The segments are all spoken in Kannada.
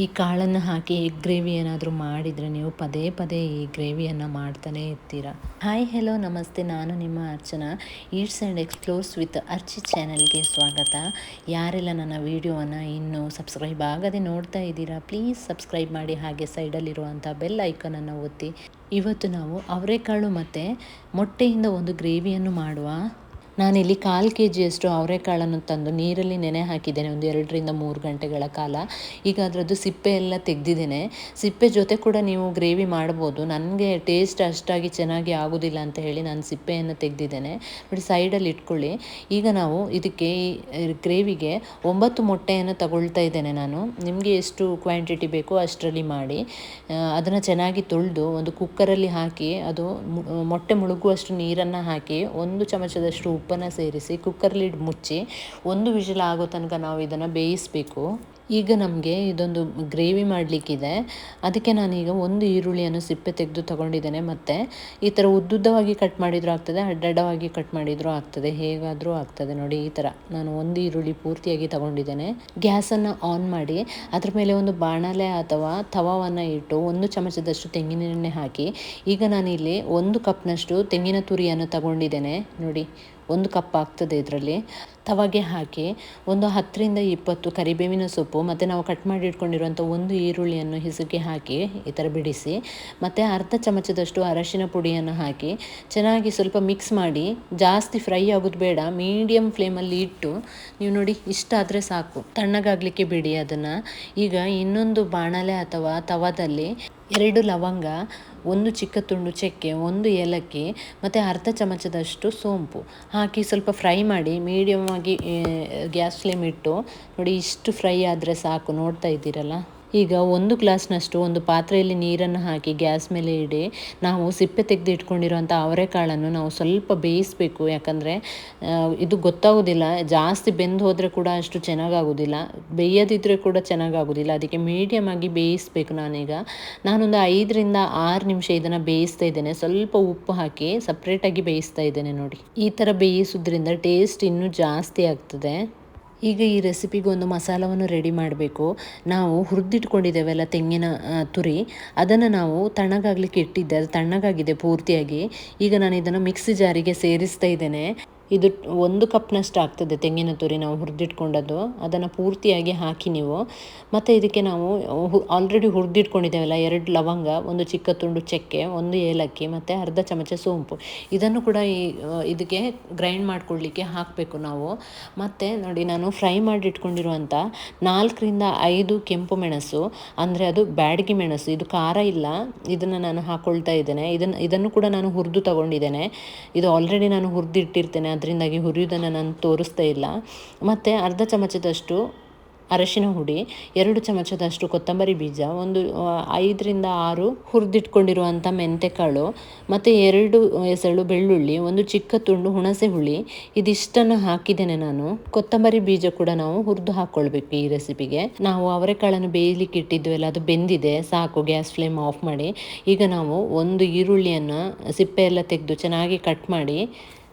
ಈ ಕಾಳನ್ನು ಹಾಕಿ ಎಗ್ ಗ್ರೇವಿ ಏನಾದರೂ ಮಾಡಿದರೆ ನೀವು ಪದೇ ಪದೇ ಈ ಗ್ರೇವಿಯನ್ನು ಮಾಡ್ತಾನೇ ಇರ್ತೀರ. ಹಾಯ್ ಹೆಲೋ ನಮಸ್ತೆ, ನಾನು ನಿಮ್ಮ Archana. Eats and explores with Archie ಚಾನಲ್ಗೆ ಸ್ವಾಗತ. ಯಾರೆಲ್ಲ ನನ್ನ ವೀಡಿಯೋವನ್ನು ಇನ್ನೂ ಸಬ್ಸ್ಕ್ರೈಬ್ ಆಗದೆ ನೋಡ್ತಾ ಇದ್ದೀರಾ, ಪ್ಲೀಸ್ ಸಬ್ಸ್ಕ್ರೈಬ್ ಮಾಡಿ, ಹಾಗೆ ಸೈಡಲ್ಲಿರುವಂಥ ಬೆಲ್ ಐಕನನ್ನು ಒತ್ತಿ. ಇವತ್ತು ನಾವು ಅವರೆಕಾಳು ಮತ್ತು ಮೊಟ್ಟೆಯಿಂದ ಒಂದು ಗ್ರೇವಿಯನ್ನು ಮಾಡುವ. ನಾನಿಲ್ಲಿ 1/4 kg ಅವರೆಕಾಳನ್ನು ತಂದು ನೀರಲ್ಲಿ ನೆನೆ ಹಾಕಿದ್ದೇನೆ ಒಂದು 2ರಿಂದ 3 ಗಂಟೆಗಳ ಕಾಲ. ಈಗ ಅದರದ್ದು ಸಿಪ್ಪೆ ಎಲ್ಲ ತೆಗೆದಿದ್ದೇನೆ. ಸಿಪ್ಪೆ ಜೊತೆ ಕೂಡ ನೀವು ಗ್ರೇವಿ ಮಾಡ್ಬೋದು. ನನಗೆ ಟೇಸ್ಟ್ ಅಷ್ಟಾಗಿ ಚೆನ್ನಾಗಿ ಆಗೋದಿಲ್ಲ ಅಂತ ಹೇಳಿ ನಾನು ಸಿಪ್ಪೆಯನ್ನು ತೆಗೆದಿದ್ದೇನೆ. ನೋಡಿ, ಸೈಡಲ್ಲಿ ಇಟ್ಕೊಳ್ಳಿ. ಈಗ ನಾವು ಇದಕ್ಕೆ ಈ ಗ್ರೇವಿಗೆ 9 ಮೊಟ್ಟೆಯನ್ನು ತಗೊಳ್ತಾ ಇದ್ದೇನೆ ನಾನು. ನಿಮಗೆ ಎಷ್ಟು ಕ್ವಾಂಟಿಟಿ ಬೇಕೋ ಅಷ್ಟರಲ್ಲಿ ಮಾಡಿ. ಅದನ್ನು ಚೆನ್ನಾಗಿ ತೊಳೆದು ಒಂದು ಕುಕ್ಕರಲ್ಲಿ ಹಾಕಿ, ಅದು ಮೊಟ್ಟೆ ಮುಳುಗುವಷ್ಟು ನೀರನ್ನು ಹಾಕಿ 1 ಚಮಚದಷ್ಟು ಉಪ್ಪನ್ನು ಸೇರಿಸಿ ಕುಕ್ಕರ್ ಲಿಡ್ ಮುಚ್ಚಿ 1 ವಿಷಲ್ ಆಗೋ ತನಕ ನಾವು ಇದನ್ನು ಬೇಯಿಸಬೇಕು. ಈಗ ನಮಗೆ ಇದೊಂದು ಗ್ರೇವಿ ಮಾಡಲಿಕ್ಕಿದೆ. ಅದಕ್ಕೆ ನಾನೀಗ 1 ಈರುಳ್ಳಿಯನ್ನು ಸಿಪ್ಪೆ ತೆಗೆದು ತಗೊಂಡಿದ್ದೇನೆ. ಮತ್ತು ಈ ಥರ ಉದ್ದುದ್ದವಾಗಿ ಕಟ್ ಮಾಡಿದರೂ ಆಗ್ತದೆ, ಅಡ್ಡಡ್ಡವಾಗಿ ಕಟ್ ಮಾಡಿದರೂ ಆಗ್ತದೆ, ಹೇಗಾದರೂ ಆಗ್ತದೆ. ನೋಡಿ, ಈ ಥರ ನಾನು 1 ಈರುಳ್ಳಿ ಪೂರ್ತಿಯಾಗಿ ತಗೊಂಡಿದ್ದೇನೆ. ಗ್ಯಾಸನ್ನು ಆನ್ ಮಾಡಿ ಅದ್ರ ಮೇಲೆ ಒಂದು ಬಾಣಲೆ ಅಥವಾ ತವಾವನ್ನು ಇಟ್ಟು 1 ಚಮಚದಷ್ಟು ತೆಂಗಿನೆಣ್ಣೆ ಹಾಕಿ, ಈಗ ನಾನಿಲ್ಲಿ 1 ಕಪ್ನಷ್ಟು ತೆಂಗಿನ ತುರಿಯನ್ನು ತಗೊಂಡಿದ್ದೇನೆ. ನೋಡಿ, 1 ಕಪ್ ಆಗ್ತದೆ ಇದರಲ್ಲಿ. ತವಾಗೆ ಹಾಕಿ ಒಂದು 10ರಿಂದ 20 ಕರಿಬೇವಿನ ಸೊಪ್ಪು ಮತ್ತು ನಾವು ಕಟ್ ಮಾಡಿ ಇಟ್ಕೊಂಡಿರುವಂಥ 1 ಈರುಳ್ಳಿಯನ್ನು ಹಿಸುಕಿ ಹಾಕಿ ಈ ಥರ ಬಿಡಿಸಿ, ಮತ್ತು ಅರ್ಧ ಚಮಚದಷ್ಟು ಅರಶಿನ ಪುಡಿಯನ್ನು ಹಾಕಿ ಚೆನ್ನಾಗಿ ಸ್ವಲ್ಪ ಮಿಕ್ಸ್ ಮಾಡಿ. ಜಾಸ್ತಿ ಫ್ರೈ ಆಗೋದು ಬೇಡ, ಮೀಡಿಯಮ್ ಫ್ಲೇಮಲ್ಲಿ ಇಟ್ಟು ನೀವು ನೋಡಿ ಇಷ್ಟಾದರೆ ಸಾಕು, ತಣ್ಣಗಾಗಲಿಕ್ಕೆ ಬಿಡಿ ಅದನ್ನು. ಈಗ ಇನ್ನೊಂದು ಬಾಣಲೆ ಅಥವಾ ತವಾದಲ್ಲಿ 2 ಲವಂಗ, 1 ಚಿಕ್ಕ ತುಂಡು ಚಕ್ಕೆ, 1 ಏಲಕ್ಕಿ ಮತ್ತು ಅರ್ಧ ಚಮಚದಷ್ಟು ಸೋಂಪು ಹಾಕಿ ಸ್ವಲ್ಪ ಫ್ರೈ ಮಾಡಿ. ಮೀಡಿಯಮ್ ಆಗಿ ಗ್ಯಾಸ್ ಫ್ಲೇಮ್ ಇಟ್ಟು ನೋಡಿ, ಇಷ್ಟು ಫ್ರೈ ಆದರೆ ಸಾಕು. ನೋಡ್ತಾ ಇದ್ದೀರಲ್ಲ. ಈಗ 1 ಗ್ಲಾಸ್ನಷ್ಟು ಒಂದು ಪಾತ್ರೆಯಲ್ಲಿ ನೀರನ್ನು ಹಾಕಿ ಗ್ಯಾಸ್ ಮೇಲೆ ಇಡಿ. ನಾವು ಸಿಪ್ಪೆ ತೆಗೆದು ಇಟ್ಕೊಂಡಿರೋಂಥ ಅವರೆಕಾಳನ್ನು ನಾವು ಸ್ವಲ್ಪ ಬೇಯಿಸಬೇಕು. ಯಾಕಂದರೆ ಇದು ಗೊತ್ತಾಗೋದಿಲ್ಲ, ಜಾಸ್ತಿ ಬೆಂದು ಹೋದರೆ ಕೂಡ ಅಷ್ಟು ಚೆನ್ನಾಗಾಗೋದಿಲ್ಲ, ಬೇಯದಿದ್ದರೆ ಕೂಡ ಚೆನ್ನಾಗಾಗೋದಿಲ್ಲ. ಅದಕ್ಕೆ ಮೀಡಿಯಮ್ ಆಗಿ ಬೇಯಿಸಬೇಕು. ನಾನೊಂದು 5ರಿಂದ 6 ನಿಮಿಷ ಇದನ್ನು ಬೇಯಿಸ್ತಾ ಇದ್ದೇನೆ. ಸ್ವಲ್ಪ ಉಪ್ಪು ಹಾಕಿ ಸಪ್ರೇಟಾಗಿ ಬೇಯಿಸ್ತಾ ಇದ್ದೇನೆ. ನೋಡಿ, ಈ ಥರ ಬೇಯಿಸೋದ್ರಿಂದ ಟೇಸ್ಟ್ ಇನ್ನೂ ಜಾಸ್ತಿ ಆಗ್ತದೆ. ಈಗ ಈ ರೆಸಿಪಿಗೆ ಒಂದು ಮಸಾಲವನ್ನು ರೆಡಿ ಮಾಡಬೇಕು. ನಾವು ಹುರಿದಿಟ್ಕೊಂಡಿದ್ದೇವೆಲ್ಲ ತೆಂಗಿನ ತುರಿ, ಅದನ್ನು ನಾವು ತಣ್ಣಗಾಗಲಿಕ್ಕೆ ಇಟ್ಟಿದ್ದೆ. ಅದು ತಣ್ಣಗಾಗಿದೆ ಪೂರ್ತಿಯಾಗಿ. ಈಗ ನಾನು ಇದನ್ನು ಮಿಕ್ಸಿ ಜಾರಿಗೆ ಸೇರಿಸ್ತಾ ಇದ್ದೇನೆ. ಇದು 1 ಕಪ್ನಷ್ಟು ಆಗ್ತದೆ ತೆಂಗಿನ ತುರಿ ನಾವು ಹುರಿದಿಟ್ಕೊಂಡದ್ದು. ಅದನ್ನು ಪೂರ್ತಿಯಾಗಿ ಹಾಕಿ ನೀವು. ಮತ್ತು ಇದಕ್ಕೆ ನಾವು ಆಲ್ರೆಡಿ ಹುರಿದಿಟ್ಕೊಂಡಿದ್ದೇವಲ್ಲ, 2 ಲವಂಗ, 1 ಚಿಕ್ಕ ತುಂಡು ಚಕ್ಕೆ, 1 ಏಲಕ್ಕಿ ಮತ್ತು ಅರ್ಧ ಚಮಚ ಸೋಂಪು, ಇದನ್ನು ಕೂಡ ಇದಕ್ಕೆ ಗ್ರೈಂಡ್ ಮಾಡಿಕೊಡ್ಲಿಕ್ಕೆ ಹಾಕಬೇಕು ನಾವು. ಮತ್ತು ನೋಡಿ, ನಾನು ಫ್ರೈ ಮಾಡಿ ಇಟ್ಕೊಂಡಿರುವಂಥ 4ರಿಂದ 5 ಕೆಂಪು ಮೆಣಸು, ಅಂದರೆ ಅದು ಬ್ಯಾಡಗಿ ಮೆಣಸು, ಇದು ಖಾರ ಇಲ್ಲ, ಇದನ್ನು ನಾನು ಹಾಕ್ಕೊಳ್ತಾ ಇದ್ದೇನೆ. ಇದನ್ನು ಕೂಡ ನಾನು ಹುರಿದು ತಗೊಂಡಿದ್ದೇನೆ. ಇದು ಆಲ್ರೆಡಿ ನಾನು ಹುರಿದಿಟ್ಟಿರ್ತೇನೆ, ಅದರಿಂದಾಗಿ ಹುರಿಯೋದನ್ನು ನಾನು ತೋರಿಸ್ತಾ ಇಲ್ಲ. ಮತ್ತು ಅರ್ಧ ಚಮಚದಷ್ಟು ಅರಶಿನ ಹುಡಿ, 2 ಚಮಚದಷ್ಟು ಕೊತ್ತಂಬರಿ ಬೀಜ, ಒಂದು 5ರಿಂದ 6 ಹುರಿದಿಟ್ಕೊಂಡಿರುವಂಥ ಮೆಂತೆಕಾಳು, ಮತ್ತು 2 ಎಸಳು ಬೆಳ್ಳುಳ್ಳಿ, 1 ಚಿಕ್ಕ ತುಂಡು ಹುಣಸೆ ಹುಳಿ, ಇದಿಷ್ಟನ್ನು ಹಾಕಿದ್ದೇನೆ ನಾನು. ಕೊತ್ತಂಬರಿ ಬೀಜ ಕೂಡ ನಾವು ಹುರಿದು ಹಾಕ್ಕೊಳ್ಬೇಕು ಈ ರೆಸಿಪಿಗೆ. ನಾವು ಅವರೆಕಾಳನ್ನು ಬೇಯಲಿಕ್ಕೆ ಇಟ್ಟಿದ್ವಲ್ಲ, ಅದು ಬೆಂದಿದೆ, ಸಾಕು. ಗ್ಯಾಸ್ ಫ್ಲೇಮ್ ಆಫ್ ಮಾಡಿ. ಈಗ ನಾವು 1 ಈರುಳ್ಳಿಯನ್ನು ಸಿಪ್ಪೆ ಎಲ್ಲ ತೆಗೆದು ಚೆನ್ನಾಗಿ ಕಟ್ ಮಾಡಿ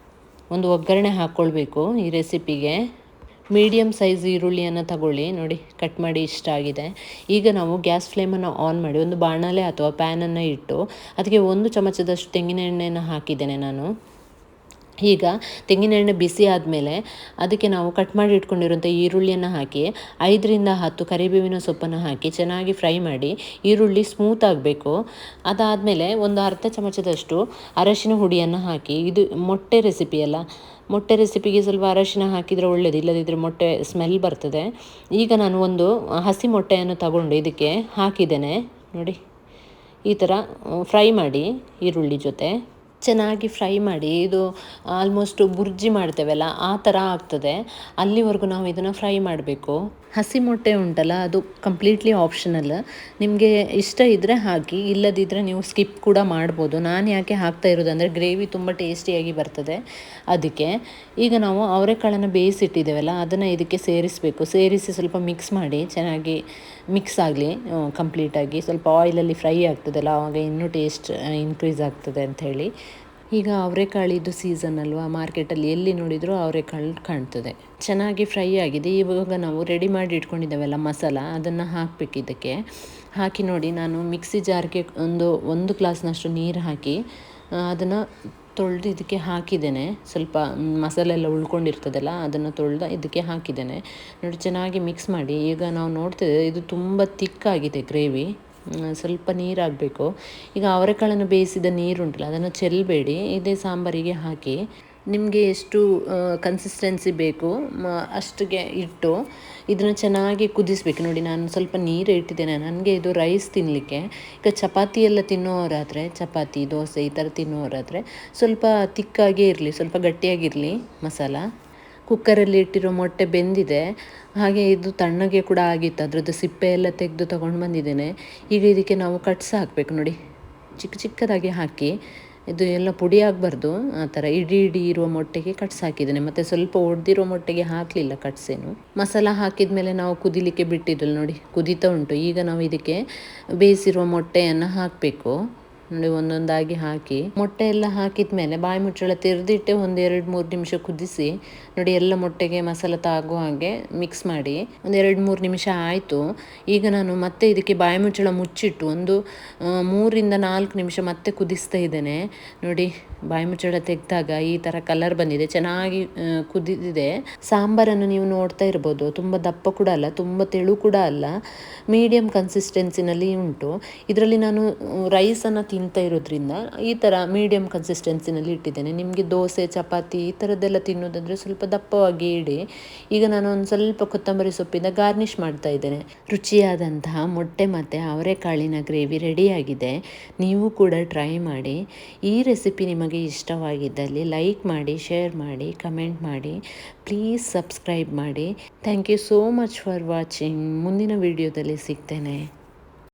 ಒಂದು ಒಗ್ಗರಣೆ ಹಾಕ್ಕೊಳ್ಬೇಕು ಈ ರೆಸಿಪಿಗೆ. ಮೀಡಿಯಮ್ ಸೈಜ್ ಈರುಳ್ಳಿಯನ್ನು ತಗೊಳ್ಳಿ. ನೋಡಿ, ಕಟ್ ಮಾಡಿ ಇಷ್ಟ ಆಗಿದೆ. ಈಗ ನಾವು ಗ್ಯಾಸ್ ಫ್ಲೇಮನ್ನು ಆನ್ ಮಾಡಿ ಒಂದು ಬಾಣಲೆ ಅಥವಾ ಪ್ಯಾನನ್ನು ಇಟ್ಟು ಅದಕ್ಕೆ 1 ಚಮಚದಷ್ಟು ತೆಂಗಿನ ಎಣ್ಣೆಯನ್ನು ಹಾಕಿದ್ದೇನೆ ನಾನು. ಈಗ ತೆಂಗಿನ ಎಣ್ಣೆ ಬಿಸಿ ಆದಮೇಲೆ ಅದಕ್ಕೆ ನಾವು ಕಟ್ ಮಾಡಿ ಇಟ್ಕೊಂಡಿರುವಂಥ ಈರುಳ್ಳಿಯನ್ನು ಹಾಕಿ 5ರಿಂದ 10 ಕರಿಬೇವಿನ ಸೊಪ್ಪನ್ನು ಹಾಕಿ ಚೆನ್ನಾಗಿ ಫ್ರೈ ಮಾಡಿ. ಈರುಳ್ಳಿ ಸ್ಮೂತ್ ಆಗಬೇಕು. ಅದಾದಮೇಲೆ ಒಂದು ಅರ್ಧ ಚಮಚದಷ್ಟು ಅರಶಿನ ಹುಡಿಯನ್ನು ಹಾಕಿ. ಇದು ಮೊಟ್ಟೆ ರೆಸಿಪಿ ಅಲ್ಲ, ಮೊಟ್ಟೆ ರೆಸಿಪಿಗೆ ಸ್ವಲ್ಪ ಅರಶಿನ ಹಾಕಿದರೆ ಒಳ್ಳೆಯದು, ಇಲ್ಲದಿದ್ದರೆ ಮೊಟ್ಟೆ ಸ್ಮೆಲ್ ಬರ್ತದೆ. ಈಗ ನಾನು ಒಂದು ಹಸಿ ಮೊಟ್ಟೆಯನ್ನು ತಗೊಂಡು ಇದಕ್ಕೆ ಹಾಕಿದ್ದೇನೆ. ನೋಡಿ, ಈ ಥರ ಫ್ರೈ ಮಾಡಿ ಈರುಳ್ಳಿ ಜೊತೆ ಚೆನ್ನಾಗಿ ಫ್ರೈ ಮಾಡಿ. ಇದು ಆಲ್ಮೋಸ್ಟ್ ಬುರ್ಜಿ ಮಾಡ್ತೇವಲ್ಲ ಆ ಥರ ಆಗ್ತದೆ. ಅಲ್ಲಿವರೆಗೂ ನಾವು ಇದನ್ನು ಫ್ರೈ ಮಾಡಬೇಕು. ಹಸಿ ಮೊಟ್ಟೆ ಉಂಟಲ್ಲ, ಅದು ಕಂಪ್ಲೀಟ್ಲಿ ಆಪ್ಷನಲ್. ನಿಮಗೆ ಇಷ್ಟ ಇದ್ದರೆ ಹಾಕಿ, ಇಲ್ಲದಿದ್ದರೆ ನೀವು ಸ್ಕಿಪ್ ಕೂಡ ಮಾಡ್ಬೋದು. ನಾನು ಯಾಕೆ ಹಾಕ್ತಾ ಇರೋದಂದರೆ ಗ್ರೇವಿ ತುಂಬ ಟೇಸ್ಟಿಯಾಗಿ ಬರ್ತದೆ ಅದಕ್ಕೆ. ಈಗ ನಾವು ಅವರೆಕಾಳನ್ನು ಬೇಯಿಸಿಟ್ಟಿದ್ದೇವಲ್ಲ, ಅದನ್ನು ಇದಕ್ಕೆ ಸೇರಿಸಬೇಕು. ಸೇರಿಸಿ ಸ್ವಲ್ಪ ಮಿಕ್ಸ್ ಮಾಡಿ, ಚೆನ್ನಾಗಿ ಮಿಕ್ಸ್ ಆಗಲಿ ಕಂಪ್ಲೀಟಾಗಿ. ಸ್ವಲ್ಪ ಆಯಿಲಲ್ಲಿ ಫ್ರೈ ಆಗ್ತದಲ್ಲ, ಆವಾಗ ಇನ್ನೂ ಟೇಸ್ಟ್ ಇನ್ಕ್ರೀಸ್ ಆಗ್ತದೆ ಅಂಥೇಳಿ. ಈಗ ಅವರೆಕಾಳಿದು ಸೀಸನ್ ಅಲ್ವಾ, ಮಾರ್ಕೆಟಲ್ಲಿ ಎಲ್ಲಿ ನೋಡಿದರೂ ಅವರೆಕಾಳು ಕಾಣ್ತದೆ. ಚೆನ್ನಾಗಿ ಫ್ರೈ ಆಗಿದೆ. ಇವಾಗ ನಾವು ರೆಡಿ ಮಾಡಿ ಇಟ್ಕೊಂಡಿದ್ದೇವಲ್ಲ ಮಸಾಲ, ಅದನ್ನು ಹಾಕಬೇಕು ಇದಕ್ಕೆ. ಹಾಕಿ ನೋಡಿ, ನಾನು ಮಿಕ್ಸಿ ಜಾರ್ಗೆ ಒಂದು ಗ್ಲಾಸ್ನಷ್ಟು ನೀರು ಹಾಕಿ ಅದನ್ನು ತೊಳೆದು ಇದಕ್ಕೆ ಹಾಕಿದ್ದೇನೆ. ಸ್ವಲ್ಪ ಮಸಾಲೆ ಎಲ್ಲ ಉಳ್ಕೊಂಡಿರ್ತದಲ್ಲ, ಅದನ್ನು ತೊಳೆದು ಇದಕ್ಕೆ ಹಾಕಿದ್ದೇನೆ. ನೋಡಿ, ಚೆನ್ನಾಗಿ ಮಿಕ್ಸ್ ಮಾಡಿ. ಈಗ ನಾವು ನೋಡ್ತಿದ್ದೇವೆ ಇದು ತುಂಬ ತಿಕ್ಕಾಗಿದೆ ಗ್ರೇವಿ, ಸ್ವಲ್ಪ ನೀರಾಗಬೇಕು. ಈಗ ಅವರೆಕಾಳನ್ನು ಬೇಯಿಸಿದ ನೀರುಂಟಲ್ಲ, ಅದನ್ನು ಚೆಲ್ಲಬೇಡಿ, ಇದೇ ಸಾಂಬಾರಿಗೆ ಹಾಕಿ. ನಿಮಗೆ ಎಷ್ಟು ಕನ್ಸಿಸ್ಟೆನ್ಸಿ ಬೇಕು ಅಷ್ಟಿಗೆ ಇಟ್ಟು ಇದನ್ನು ಚೆನ್ನಾಗಿ ಕುದಿಸ್ಬೇಕು. ನೋಡಿ, ನಾನು ಸ್ವಲ್ಪ ನೀರು ಇಟ್ಟಿದ್ದೇನೆ, ನನಗೆ ಇದು ರೈಸ್ ತಿನ್ನಲಿಕ್ಕೆ. ಈಗ ಚಪಾತಿ ಎಲ್ಲ ತಿನ್ನೋರಾದರೆ, ಚಪಾತಿ ದೋಸೆ ಈ ಥರ ತಿನ್ನೋರಾದರೆ ಸ್ವಲ್ಪ ತಿಕ್ಕಾಗೇ ಇರಲಿ, ಸ್ವಲ್ಪ ಗಟ್ಟಿಯಾಗಿರಲಿ ಮಸಾಲ. ಕುಕ್ಕರಲ್ಲಿ ಇಟ್ಟಿರೋ ಮೊಟ್ಟೆ ಬೆಂದಿದೆ, ಹಾಗೆ ಇದು ತಣ್ಣಗೆ ಕೂಡ ಆಗಿತ್ತು. ಅದರದ್ದು ಸಿಪ್ಪೆ ಎಲ್ಲ ತೆಗೆದು ತೊಗೊಂಡು ಬಂದಿದ್ದೇನೆ. ಈಗ ಇದಕ್ಕೆ ನಾವು ಕಟ್ಸ್ ಹಾಕಬೇಕು. ನೋಡಿ, ಚಿಕ್ಕ ಚಿಕ್ಕದಾಗಿ ಹಾಕಿ, ಇದು ಎಲ್ಲ ಪುಡಿ ಆಗಬಾರ್ದು, ಆ ಥರ ಇಡೀ ಇರುವ ಮೊಟ್ಟೆಗೆ ಕಟ್ಸ್ ಹಾಕಿದ್ದೇನೆ. ಮತ್ತು ಸ್ವಲ್ಪ ಒಡೆದಿರೋ ಮೊಟ್ಟೆಗೆ ಹಾಕಲಿಲ್ಲ ಕಟ್ಸೇನು. ಮಸಾಲ ಹಾಕಿದ ಮೇಲೆ ನಾವು ಕುದಿಲಿಕ್ಕೆ ಬಿಟ್ಟಿದ್ದಲ್ಲ, ನೋಡಿ ಕುದೀತಾ ಉಂಟು. ಈಗ ನಾವು ಇದಕ್ಕೆ ಬೇಯಿಸಿರುವ ಮೊಟ್ಟೆಯನ್ನು ಹಾಕಬೇಕು. ನೋಡಿ, ಒಂದೊಂದಾಗಿ ಹಾಕಿ ಮೊಟ್ಟೆ ಎಲ್ಲ ಹಾಕಿದ ಮೇಲೆ ಬಾಯಿ ಮುಚ್ಚಳ ತೆರೆದಿಟ್ಟೆ 1-2-3 ನಿಮಿಷ ಕುದಿಸಿ. ನೋಡಿ, ಎಲ್ಲ ಮೊಟ್ಟೆಗೆ ಮಸಾಲ ತಾಗೋ ಹಾಗೆ ಮಿಕ್ಸ್ ಮಾಡಿ 1-2-3 ನಿಮಿಷ ಆಯಿತು. ಈಗ ನಾನು ಮತ್ತೆ ಇದಕ್ಕೆ ಬಾಯಿ ಮುಚ್ಚಳ ಮುಚ್ಚಿಟ್ಟು 3-4 ನಿಮಿಷ ಮತ್ತೆ ಕುದಿಸ್ತಾ ಇದ್ದೇನೆ. ನೋಡಿ, ಬಾಯಿ ಮುಚ್ಚಳ ತೆಗೆದಾಗ ಈ ಥರ ಕಲರ್ ಬಂದಿದೆ, ಚೆನ್ನಾಗಿ ಕುದಿದಿದೆ. ಸಾಂಬಾರನ್ನು ನೀವು ನೋಡ್ತಾ ಇರ್ಬೋದು, ತುಂಬ ದಪ್ಪ ಕೂಡ ಅಲ್ಲ, ತುಂಬ ತೆಳು ಕೂಡ ಅಲ್ಲ, ಮೀಡಿಯಮ್ ಕನ್ಸಿಸ್ಟೆನ್ಸಿನಲ್ಲಿ ಉಂಟು. ಇದರಲ್ಲಿ ನಾನು ರೈಸನ್ನು ತಿಂತಾ ಇರೋದ್ರಿಂದ ಈ ಥರ ಮೀಡಿಯಮ್ ಕನ್ಸಿಸ್ಟೆನ್ಸಿನಲ್ಲಿ ಇಟ್ಟಿದ್ದೇನೆ. ನಿಮಗೆ ದೋಸೆ ಚಪಾತಿ ಈ ಥರದ್ದೆಲ್ಲ ತಿನ್ನೋದಾದರೆ ಸ್ವಲ್ಪ ದಪ್ಪವಾಗಿ ಇಡಿ. ಈಗ ನಾನು ಒಂದು ಸ್ವಲ್ಪ ಕೊತ್ತಂಬರಿ ಸೊಪ್ಪಿಂದ ಗಾರ್ನಿಷ್ ಮಾಡ್ತಾ ಇದ್ದೇನೆ. ರುಚಿಯಾದಂತಹ ಮೊಟ್ಟೆ ಮತ್ತು ಅವರೆಕಾಳಿನ ಗ್ರೇವಿ ರೆಡಿಯಾಗಿದೆ. ನೀವು ಕೂಡ ಟ್ರೈ ಮಾಡಿ. ಈ ರೆಸಿಪಿ ನಿಮಗೆ ಇಷ್ಟವಾಗಿದ್ದಲ್ಲಿ ಲೈಕ್ ಮಾಡಿ, ಶೇರ್ ಮಾಡಿ, ಕಮೆಂಟ್ ಮಾಡಿ, ಪ್ಲೀಸ್ ಸಬ್ಸ್ಕ್ರೈಬ್ ಮಾಡಿ. Thank you so much for watching. ಮುಂದಿನ ವಿಡಿಯೋದಲ್ಲಿ ಸಿಗ್ತೇನೆ.